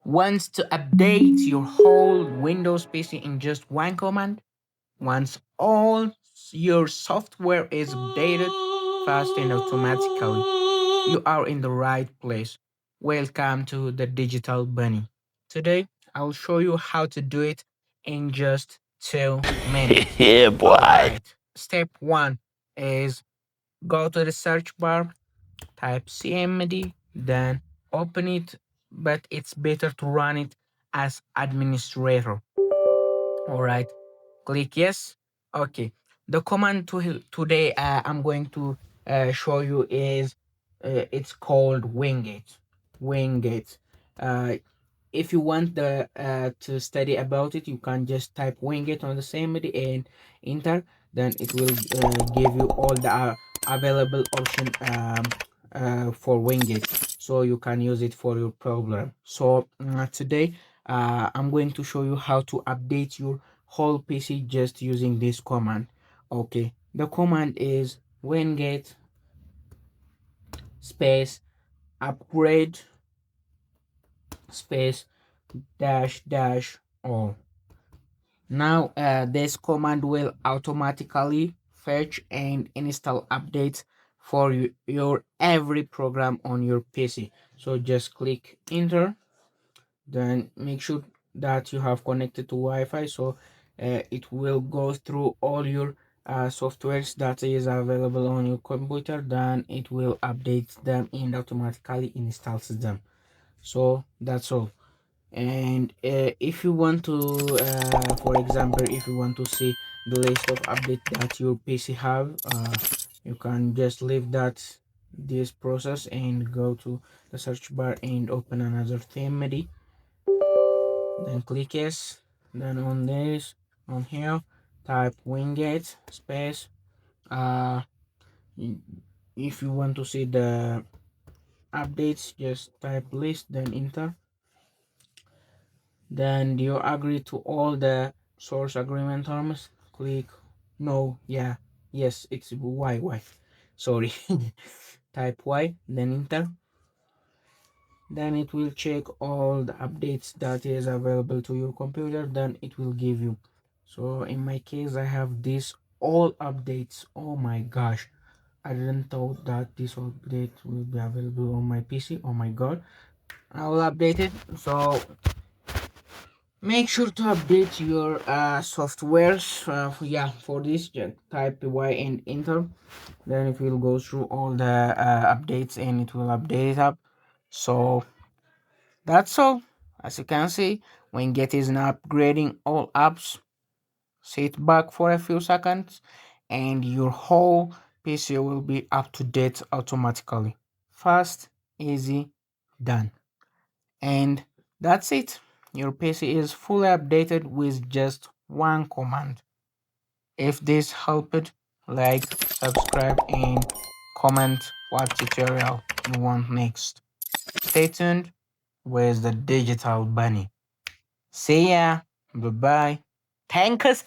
Wants to update your whole Windows PC in just one command? Once all your software is updated fast and automatically, you are in the right place. Welcome to the Digital Bunny. Today, I'll show you how to do it in just 2 minutes. Yeah, boy. Alright, step one is go to the search bar, type CMD, then open it, but it's better to run it as administrator. All right, click yes. Okay, the command today I'm going to show you is it's called Wingate. Wingate. Uh, if you want the to study about it, you can just type Wingate on the same and enter. Then it will give you all the available option for Wingate, so you can use it for your program. So today I'm going to show you how to update your whole PC just using this command. Okay, the command is Wingate space upgrade space dash dash all. Now this command will automatically fetch and install updates for your every program on your PC. So just click enter, then make sure that you have connected to Wi-Fi, so it will go through all your softwares that is available on your computer, then it will update them and automatically installs them. So that's all. And if you want to for example, if you want to see the list of updates that your PC have, you can just leave this process and go to the search bar and open another theme, then click yes, then on this, on here, type Wingate space uh if you want to see the updates, just type list, then enter. Then do you agree to all the source agreement terms? Click no, yeah, yes, it's y, sorry. Type y, then enter. Then it will check all the updates that is available to your computer, then it will give you. So in my case, I have this all updates. Oh my gosh, I didn't thought that this update will be available on my PC. Oh my god, I will update it. So make sure to update your softwares. Yeah, for this just type y and enter. Then it will go through all the updates and it will update it up. So that's all. As you can see, when Get is now upgrading all apps, sit back for a few seconds and your whole PC will be up to date automatically. Fast, easy, done. And that's it. Your PC is fully updated with just one command. If this helped, like, subscribe, and comment what tutorial you want next. Stay tuned with the Digital Bunny. See ya. Bye bye. Thanks.